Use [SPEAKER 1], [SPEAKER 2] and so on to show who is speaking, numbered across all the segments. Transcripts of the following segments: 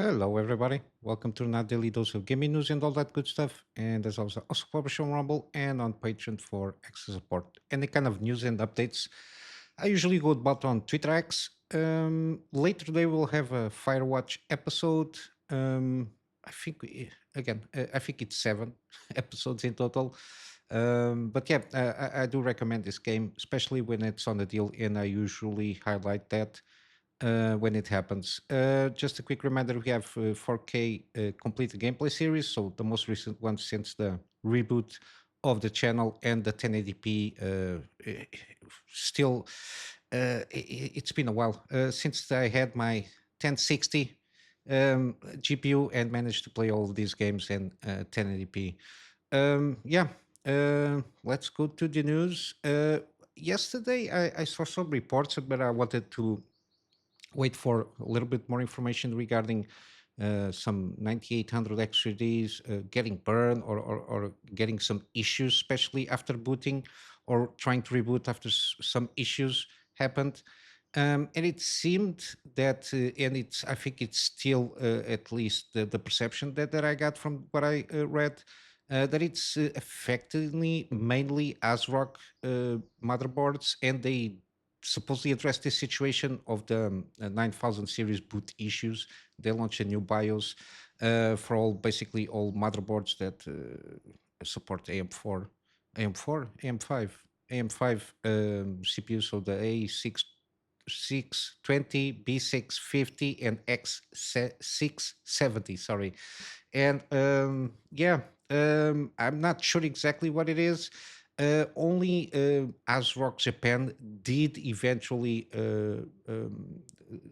[SPEAKER 1] Hello, everybody. Welcome to another daily dose of gaming news and all that good stuff. And as always, also published on Rumble and on Patreon for extra support. Any kind of news and updates, I usually go about on Twitter X. Later today, we'll have a Firewatch episode. I think, I think it's 7 episodes in total. But yeah, I do recommend this game, especially when it's on the deal, and I usually highlight that when it happens. Just a quick reminder: we have 4K complete gameplay series, so the most recent one since the reboot of the channel, and the 1080p. Still, it's been a while since I had my 1060 GPU and managed to play all of these games in 1080p. Yeah, let's go to the news. Yesterday, I saw some reports, but I wanted to wait for a little bit more information regarding some 9800 X3Ds getting burned or getting some issues, especially after booting or trying to reboot after some issues happened. And it seemed that, and it's, I think it's still at least the perception that I got from what I read, that it's effectively mainly ASRock motherboards, and they supposedly address this situation of the 9000 series boot issues. They launched a new BIOS for all, basically all motherboards that support AM4, AM4, AM5, AM5 CPU. So the A620, B650, and X670. Sorry, and yeah, I'm not sure exactly what it is. Only ASRock Japan did eventually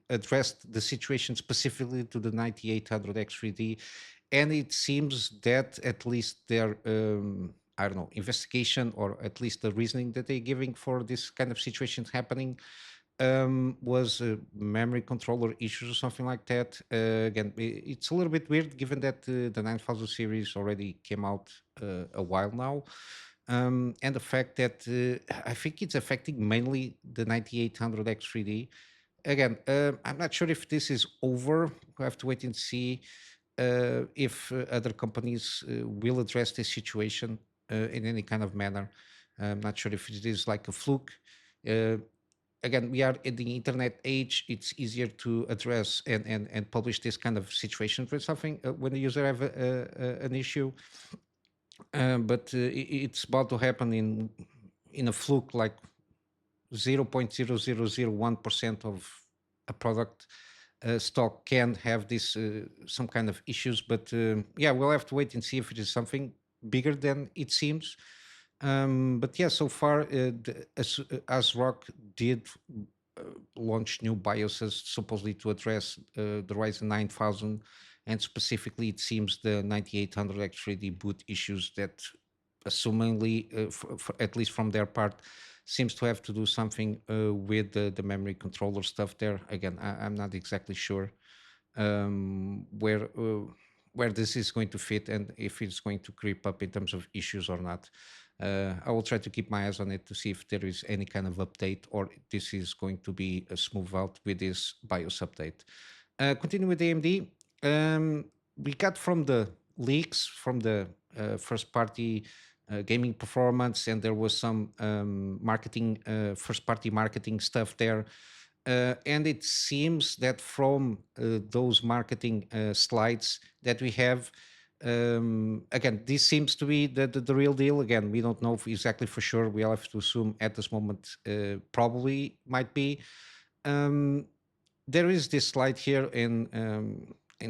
[SPEAKER 1] address the situation specifically to the 9800 X3D, and it seems that at least their I don't know, investigation, or at least the reasoning that they're giving for this kind of situations happening, was memory controller issues or something like that. Again, it's a little bit weird given that the 9000 series already came out a while now. And the fact that I think it's affecting mainly the 9800 X3D. Again, I'm not sure if this is over. We have to wait and see if other companies will address this situation in any kind of manner. I'm not sure if it is like a fluke. Uh, Again, we are in the internet age. It's easier to address and publish this kind of situation for something when the user have an issue. But it's about to happen in a fluke, like 0.0001% of a product stock can have this some kind of issues. But yeah, we'll have to wait and see if it is something bigger than it seems. But yeah, so far, ASRock did uh, launch new BIOSes supposedly to address the Ryzen 9000, and specifically, it seems the 9800 X3D boot issues that, assumingly, at least from their part, seems to have to do something with the memory controller stuff there. Again, I'm not exactly sure where this is going to fit and if it's going to creep up in terms of issues or not. I will try to keep my eyes on it to see if there is any kind of update, or this is going to be a smooth out with this BIOS update. Continue with AMD. We got from the leaks from the first party gaming performance, and there was some marketing, first party marketing stuff there. And it seems that from those marketing slides that we have, again, this seems to be the real deal. Again, we don't know exactly for sure. We have to assume at this moment, probably might be. Um, there is this slide here in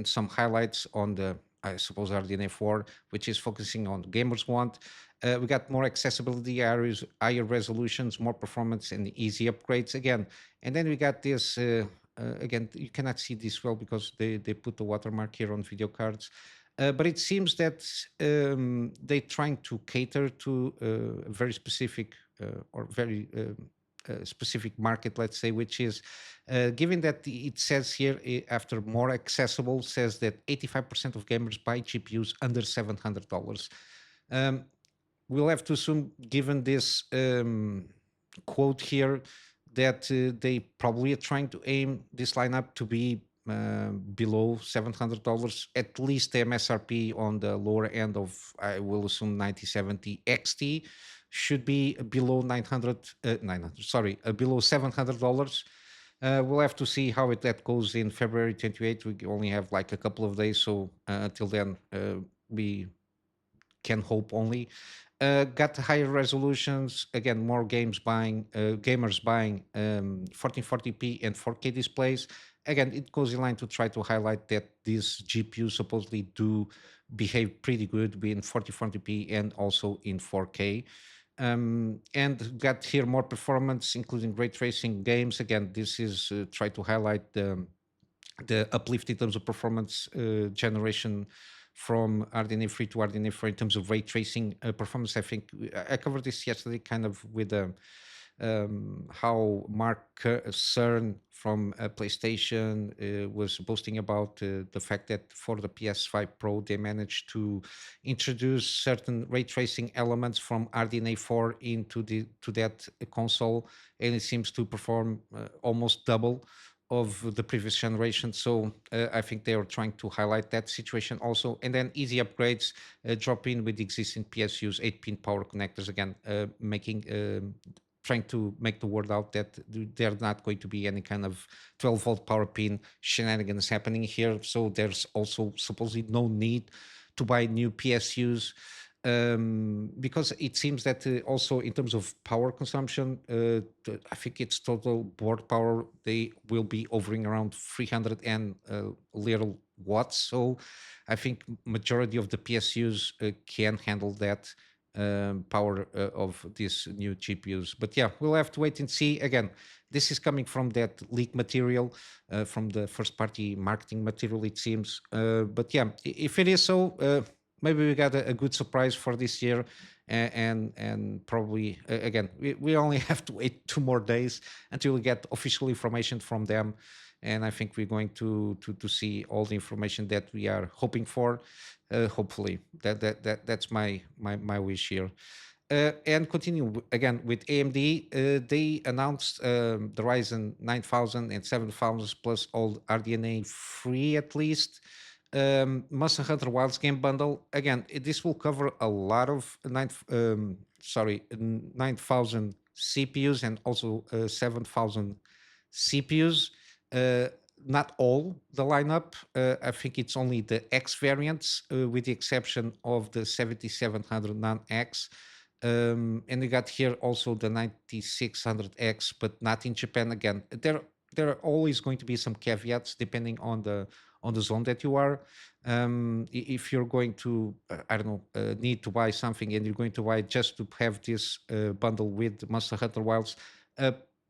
[SPEAKER 1] some highlights on the, I suppose, RDNA4, which is focusing on gamers want. We got more accessibility areas, higher resolutions, more performance, and easy upgrades again. And then we got this. Again, you cannot see this well because they put the watermark here on video cards. But it seems that they're trying to cater to a very specific or very specific market, let's say, which is given that it says here, after more accessible, says that 85% of gamers buy GPUs under $700. Um, we'll have to assume, given this quote here, that they probably are trying to aim this lineup to be below $700. At least the MSRP on the lower end of, I will assume, 9070 XT should be below 900, sorry, below $700. We'll have to see how that goes in February 28th. We only have like a couple of days, so until then, we can hope only. Got higher resolutions, again, more gamers buying 1440p and 4K displays. Again, it goes in line to try to highlight that these GPUs supposedly do behave pretty good in 1440p and also in 4K. And got here more performance, including ray tracing games. Again, this is try to highlight the uplift in terms of performance generation from RDNA 3 to RDNA 4 in terms of ray tracing performance. I think I covered this yesterday, kind of with how Mark Cern from PlayStation was boasting about the fact that for the PS5 Pro they managed to introduce certain ray tracing elements from RDNA 4 into that console, and it seems to perform almost double of the previous generation. So I think they are trying to highlight that situation also. And then easy upgrades drop in with existing PSUs, 8-pin power connectors, again, trying to make the word out that there's not going to be any kind of 12-volt power pin shenanigans happening here. So there's also supposedly no need to buy new PSUs. Because it seems that also in terms of power consumption, I think it's total board power, they will be hovering around 300 and little watts. So I think majority of the PSUs can handle that power of these new GPUs. But yeah, we'll have to wait and see. Again, this is coming from that leak material, from the first party marketing material, it seems. But yeah, if it is so, maybe we got a good surprise for this year, and probably again we only have to wait 2 more days until we get official information from them, and I think we're going to see all the information that we are hoping for. Hopefully, that's my wish here. And continue again with AMD. They announced the Ryzen 9000 and 7000 plus all RDNA free at least. Monster Hunter Wilds game bundle. Again, this will cover a lot of 9,000 CPUs and also 7,000 CPUs. Not all the lineup. I think it's only the X variants, with the exception of the 7700 non-X. And we got here also the 9600X, but not in Japan. Again, there are always going to be some caveats depending on the zone that you are. If you're going to, I don't know, need to buy something and you're going to buy just to have this bundle with Monster Hunter Wilds,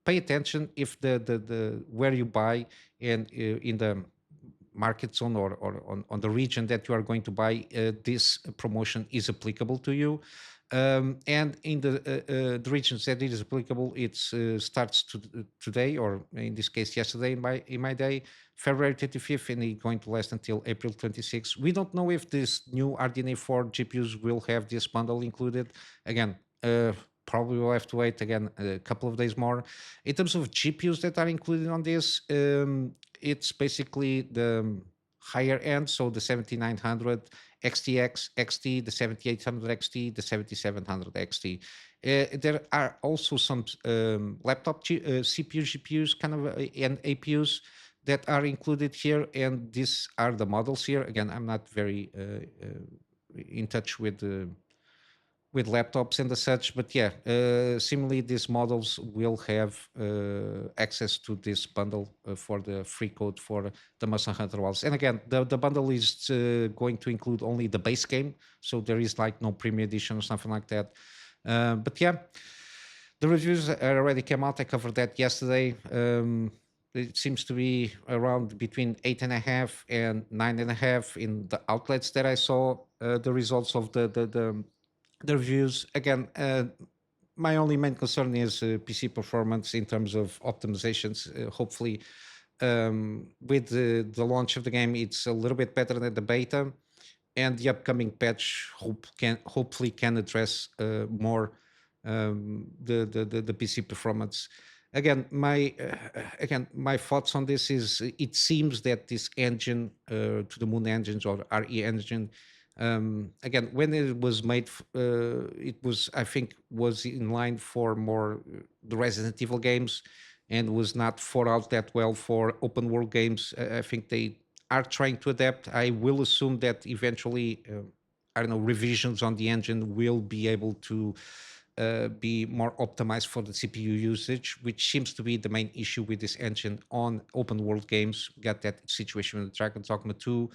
[SPEAKER 1] pay attention if the where you buy and in the market zone or on the region that you are going to buy, this promotion is applicable to you. And in the regions that it is applicable, it starts today, or in this case yesterday in my day, February 25th, and it's going to last until April 26th. We don't know if this new RDNA 4 GPUs will have this bundle included. Again, probably we'll have to wait again a couple of days more. In terms of GPUs that are included on this, it's basically the higher end, so the 7900 XTX, XT, the 7800 XT, the 7700 XT. There are also some laptop CPU, GPUs, kind of, and APUs that are included here, and these are the models here. Again, I'm not very in touch with laptops and the such, but yeah, similarly, these models will have access to this bundle for the free code for the Monster Hunter Wilds. And again, the bundle is going to include only the base game, so there is like no premium edition or something like that. But yeah, the reviews already came out. I covered that yesterday. It seems to be around between 8.5 and 9.5 in the outlets that I saw the results of the reviews. Again, my only main concern is PC performance in terms of optimizations. Hopefully, with the launch of the game, it's a little bit better than the beta, and the upcoming patch hopefully can address more the PC performance. My thoughts on this is it seems that this engine, to the moon engines or RE engine, again when it was made, it was, I think, was in line for more the Resident Evil games, and was not thought out that well for open world games. I think they are trying to adapt. I will assume that eventually, I don't know, revisions on the engine will be able to be more optimized for the CPU usage, which seems to be the main issue with this engine on open world games. We got that situation with Dragon Dogma 2.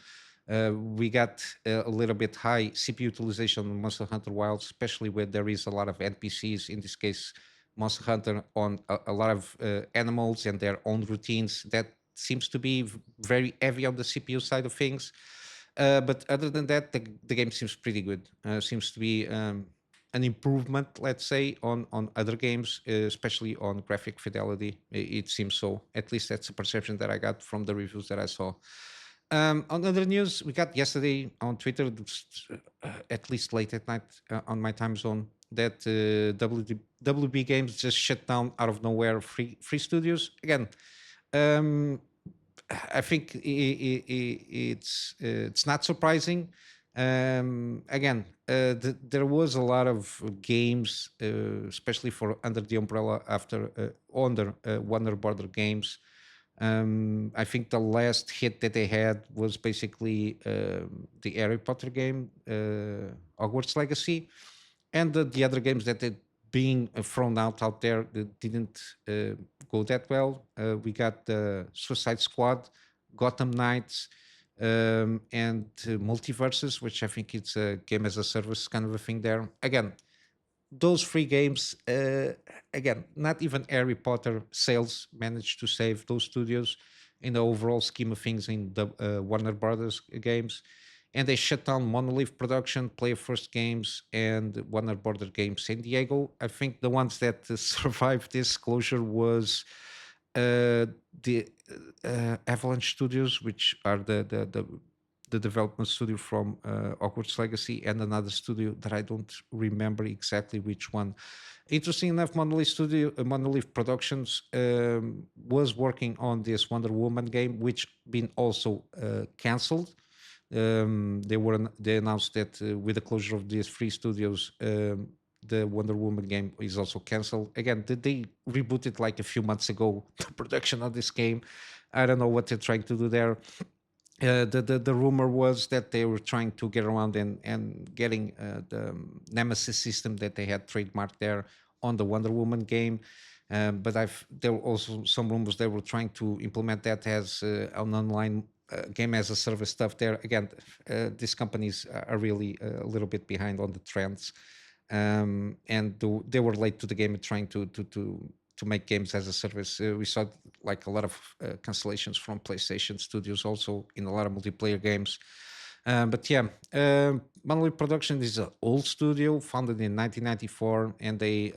[SPEAKER 1] We got a little bit high CPU utilization on Monster Hunter Wilds, especially where there is a lot of NPCs, in this case, Monster Hunter, on a lot of animals and their own routines. That seems to be very heavy on the CPU side of things. But other than that, the game seems pretty good. Seems to be an improvement, let's say, on other games, especially on graphic fidelity. It seems so. At least that's the perception that I got from the reviews that I saw. On other news, we got yesterday on Twitter, at least late at night on my time zone, that WB Games just shut down out of nowhere free studios again. Um, I think it's not surprising. Again, there was a lot of games, especially for under the umbrella after under Warner Brother Games. I think the last hit that they had was basically the Harry Potter game, Hogwarts Legacy, and the other games that had been thrown out there that didn't go that well. We got Suicide Squad, Gotham Knights, and Multiverses, which I think it's a game as a service kind of a thing there. Again, those three games, again, not even Harry Potter sales managed to save those studios in the overall scheme of things in the Warner Brothers games. And they shut down Monolith Production, Player First Games, and Warner Brother Games San Diego. I think the ones that survived this closure was the Avalanche Studios, which are the development studio from Hogwarts Legacy, and another studio that I don't remember exactly which one. Interesting enough, Monolith Productions was working on this Wonder Woman game, which been also cancelled. They announced that with the closure of these three studios, the Wonder Woman game is also cancelled. Again, they rebooted like a few months ago the production of this game. I don't know what they're trying to do there. The rumor was that they were trying to get around and getting the Nemesis system that they had trademarked there on the Wonder Woman game. But there were also some rumors they were trying to implement that as an online game as a service stuff there. Again, these companies are really a little bit behind on the trends, and they were late to the game trying to make games as a service. We saw like a lot of cancellations from PlayStation studios also in a lot of multiplayer games. But yeah, Monolith Productions is an old studio founded in 1994, and they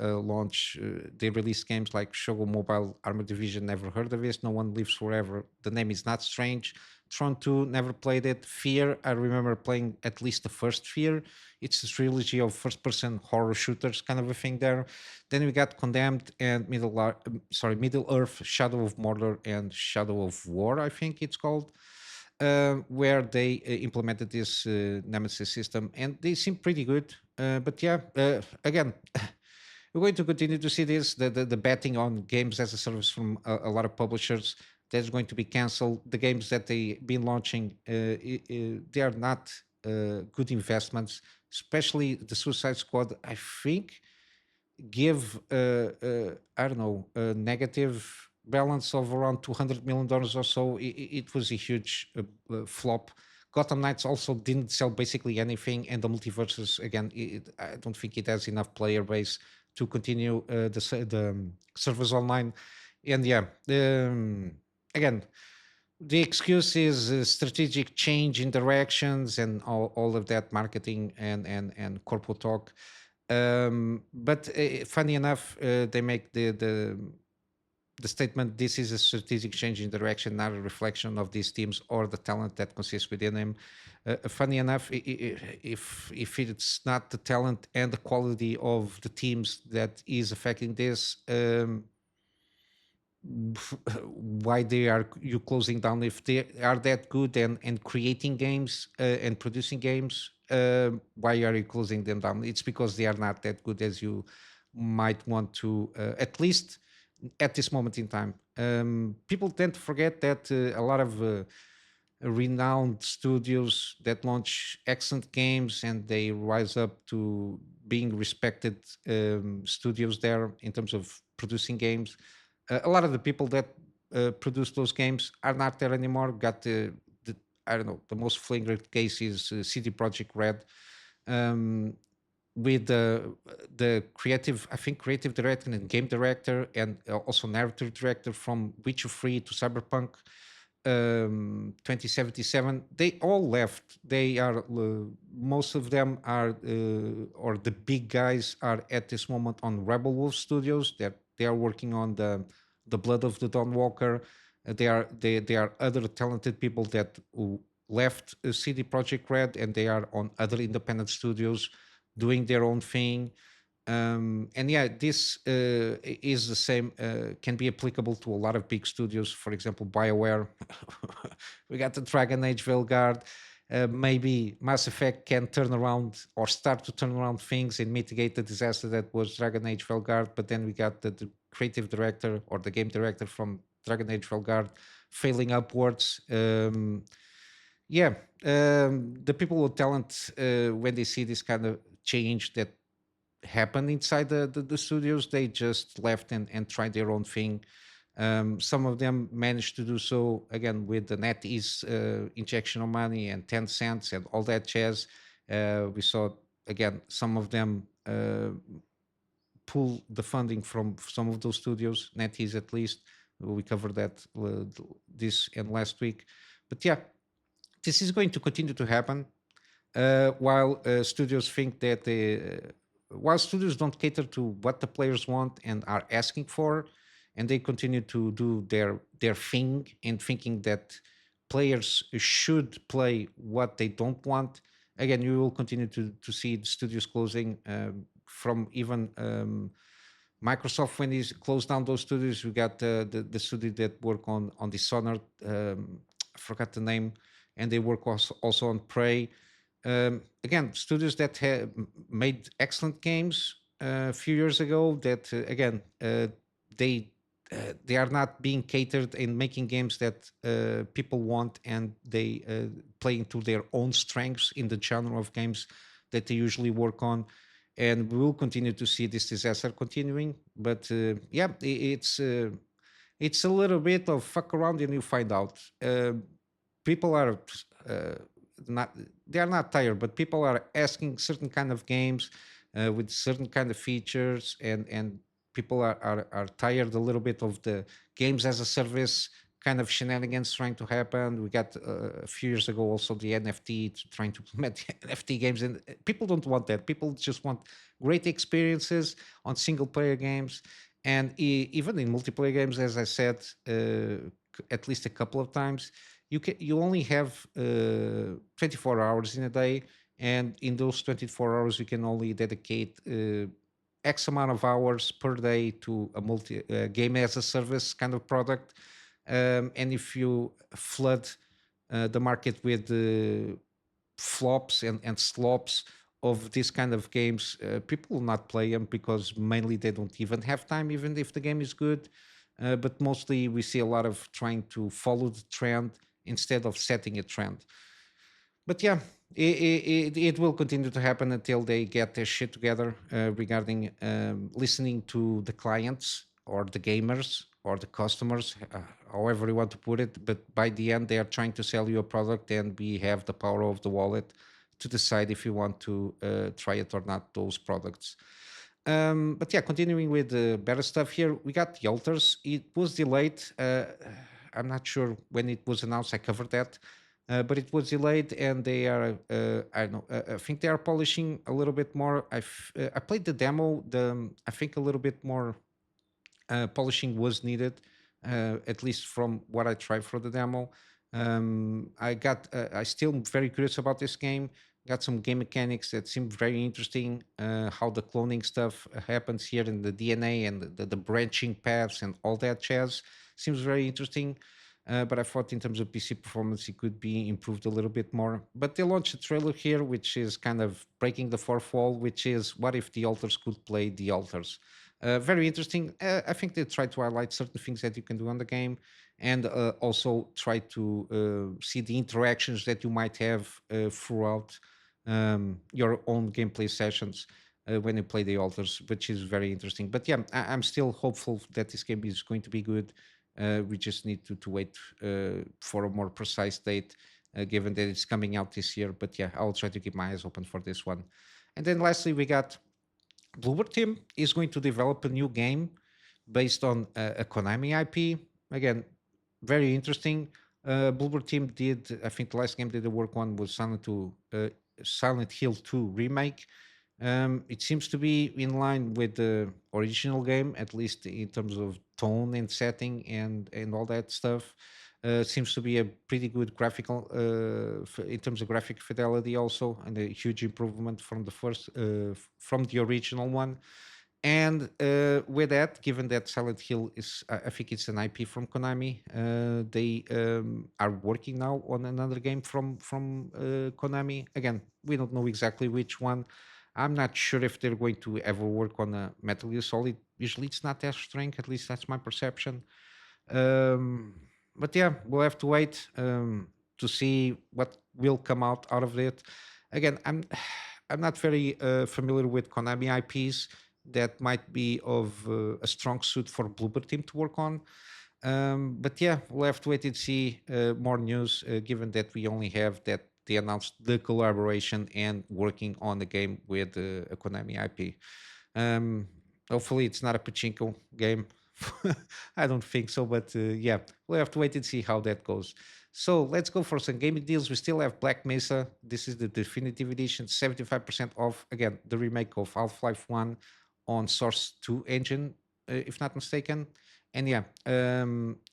[SPEAKER 1] released games like Shogo Mobile, Armor Division, never heard of it. No One Lives Forever. The name is not strange. Tron 2, never played it. Fear, I remember playing at least the first Fear. It's a trilogy of first-person horror shooters, kind of a thing there. Then we got Condemned and Middle Earth, Shadow of Mordor, and Shadow of War, I think it's called, where they implemented this Nemesis system, and they seem pretty good. But yeah, again, we're going to continue to see this the betting on games as a service from a lot of publishers that's going to be canceled. The games that they've been launching, they are not good investments, especially the Suicide Squad. I think give I don't know, a negative balance of around $200 million or so. It was a huge flop. Gotham Knights also didn't sell basically anything, and the multiverses again. I don't think it has enough player base to continue the servers online. And yeah, again, the excuse is strategic change in directions and all of that marketing and corporate talk. But funny enough, they make the statement, this is a strategic change in direction, not a reflection of these teams or the talent that consists within them. Funny enough, if it's not the talent and the quality of the teams that is affecting this, why they are you closing down if they are that good and creating games and producing games. Why are you closing them down? It's because they are not that good as you might want to, at least at this moment in time. People tend to forget that a lot of renowned studios that launch excellent games and they rise up to being respected studios there in terms of producing games. A lot of the people that produce those games are not there anymore. Got the I don't know, the most flagrant case is CD Projekt Red, um, with the creative, I think, creative director and game director, and also narrative director from Witcher 3 to Cyberpunk 2077. They all left. They are most of them are, or the big guys are at this moment on Rebel Wolf Studios. That they are working on the Blood of the Dawnwalker. They are other talented people that left CD Projekt Red, and they are on other independent studios doing their own thing. And yeah, this is the same, can be applicable to a lot of big studios. For example, BioWare. We got the Dragon Age Veilguard. Maybe Mass Effect can turn around or start to turn around things and mitigate the disaster that was Dragon Age Veilguard. But then we got the creative director or the game director from Dragon Age Veilguard failing upwards. Yeah, the people with talent, when they see this kind of change that happened inside the studios, they just left and tried their own thing. Some of them managed to do so again with the NetEase injection of money and 10 cents and all that jazz. We saw again some of them pull the funding from some of those studios, NetEase at least. We covered that this and last week. But yeah, this is going to continue to happen while studios think that while studios don't cater to what the players want and are asking for, and they continue to do their thing and thinking that players should play what they don't want. Again, you will continue to see the studios closing, from even Microsoft. When they closed down those studios, we got the studio that work on Dishonored. I forgot the name, and they work also on Prey. Again, studios that have made excellent games a few years ago. That again, they they are not being catered in making games that people want, and they play into their own strengths in the genre of games that they usually work on. And we will continue to see this disaster continuing. But yeah, it's a little bit of fuck around and you find out. People are uh, not they are not tired, but people are asking certain kind of games with certain kind of features, and people are tired a little bit of the games as a service kind of shenanigans trying to happen. We got a few years ago also the NFT trying to implement NFT games, and people don't want that. People just want great experiences on single player games, and even in multiplayer games, as I said, at least a couple of times, you only have 24 hours in a day, and in those 24 hours you can only dedicate X amount of hours per day to a multi game as a service kind of product. And if you flood the market with flops and slops of this kind of games, people will not play them because mainly they don't even have time, even if the game is good. But mostly we see a lot of trying to follow the trend instead of setting a trend. But yeah, it will continue to happen until they get their shit together regarding listening to the clients or the gamers or the customers, however you want to put it. But by the end, they are trying to sell you a product, and we have the power of the wallet to decide if you want to try it or not, those products. But yeah, continuing with the better stuff here, we got the alters. It was delayed. I'm not sure when it was announced. I covered that, but it was delayed, and they are. I don't know. I think they are polishing a little bit more. I played the demo. I think a little bit more polishing was needed, at least from what I tried for the demo. I still very curious about this game, got some game mechanics that seem very interesting. How the cloning stuff happens here in the DNA and the branching paths and all that jazz seems very interesting. But I thought in terms of PC performance, it could be improved a little bit more. But they launched a trailer here, which is kind of breaking the fourth wall, which is what if the alters could play the alters? Very interesting. I think they try to highlight certain things that you can do on the game and also try to see the interactions that you might have throughout your own gameplay sessions when you play the alters, which is very interesting. But yeah, I'm still hopeful that this game is going to be good. We just need to wait for a more precise date, given that it's coming out this year. But yeah, I'll try to keep my eyes open for this one. And then lastly, we got Bloober Team is going to develop a new game based on a Konami IP. Again, very interesting. Bloober Team did, I think the last game that they work on was Silent Hill 2 remake. It seems to be in line with the original game, at least in terms of tone and setting and all that stuff. Seems to be a pretty good graphical in terms of graphic fidelity also, and a huge improvement from the first from the original one. And with that, given that Silent Hill is, I think it's an IP from Konami, they are working now on another game from Konami. Again, we don't know exactly which one. I'm not sure if they're going to ever work on a Metal Gear Solid. Usually, it's not as strong. At least that's my perception. Um, but yeah, we'll have to wait to see what will come out of it. Again, I'm not very familiar with Konami IPs that might be of a strong suit for Bloober Team to work on. But yeah, we'll have to wait and see more news, given that we only have that they announced the collaboration and working on the game with a Konami IP. Um, Hopefully, it's not a pachinko game. I don't think so, but yeah, we'll have to wait and see how that goes. So let's go for some gaming deals. We still have Black Mesa. This is the definitive edition, 75% off. Again, the remake of Half-Life 1 on Source 2 engine, if not mistaken. And yeah,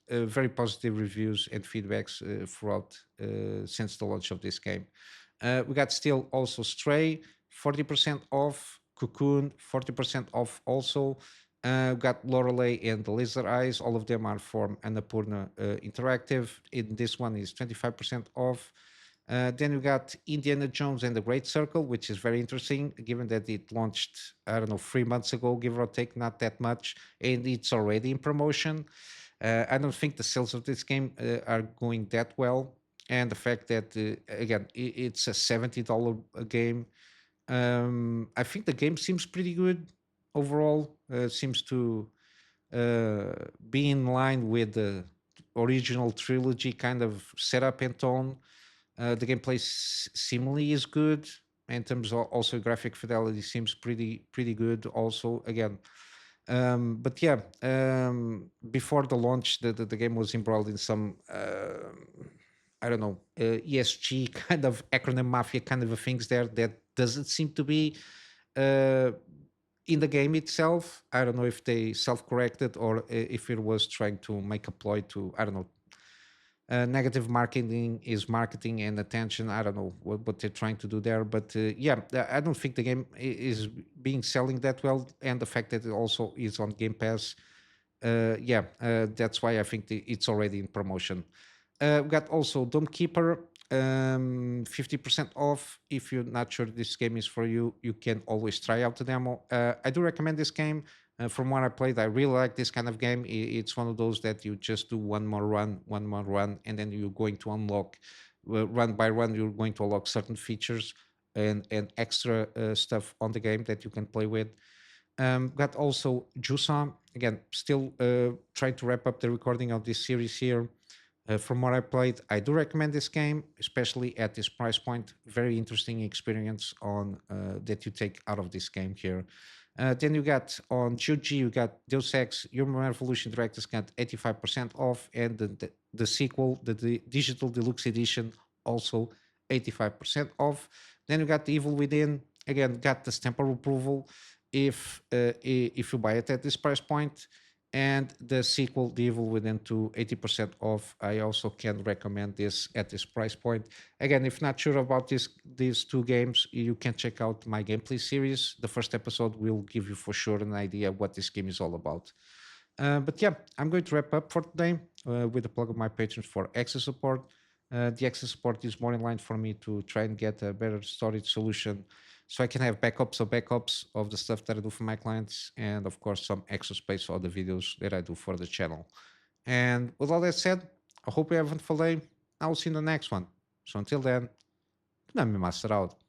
[SPEAKER 1] very positive reviews and feedbacks throughout since the launch of this game. We got still also Stray, 40% off. Cocoon, 40% off also. Got Lorelei and the Laser Eyes. All of them are from Annapurna Interactive. In this one is 25% off. Then we got Indiana Jones and the Great Circle, which is very interesting, given that it launched, I don't know, 3 months ago, give or take, not that much, and it's already in promotion. I don't think the sales of this game are going that well. And the fact that, again, it's a $70 game. I think the game seems pretty good overall. Seems to be in line with the original trilogy kind of setup and tone. The gameplay seemingly is good in terms of also graphic fidelity seems pretty good also again. But yeah, before the launch, the game was embroiled in some I don't know, ESG kind of acronym mafia kind of a things there that doesn't seem to be uh, in the game itself. I don't know if they self-corrected or if it was trying to make a ploy to, I don't know, negative marketing is marketing and attention. I don't know what they're trying to do there, but yeah, I don't think the game is being selling that well, and the fact that it also is on Game Pass, yeah, that's why I think it's already in promotion. We got also Dome Keeper, 50% off. If you're not sure this game is for you, you can always try out the demo. I do recommend this game. From what I played, I really like this kind of game. It's one of those that you just do one more run, and then you're going to unlock, run by run, you're going to unlock certain features and extra stuff on the game that you can play with. Got also Jusant. Again, still trying to wrap up the recording of this series here. From what I played, I do recommend this game, especially at this price point. Very interesting experience on that you take out of this game here. Then you got on GOG, you got Deus Ex Human Revolution Director's Cut 85% off, and the sequel, the Digital Deluxe Edition, also 85% off. Then you got the Evil Within, again, got the stamp of approval if you buy it at this price point. And the sequel, The Evil Within 2, 80% off. I also can recommend this at this price point. Again, if not sure about these two games, you can check out my gameplay series. The first episode will give you for sure an idea of what this game is all about. But yeah, I'm going to wrap up for today with a plug of my patrons for access support. The access support is more in line for me to try and get a better storage solution so I can have backups of the stuff that I do for my clients, and of course some extra space for the videos that I do for the channel. And with all that said, I hope you have a wonderful day. I will see you in the next one. So until then, Kunamy Master out.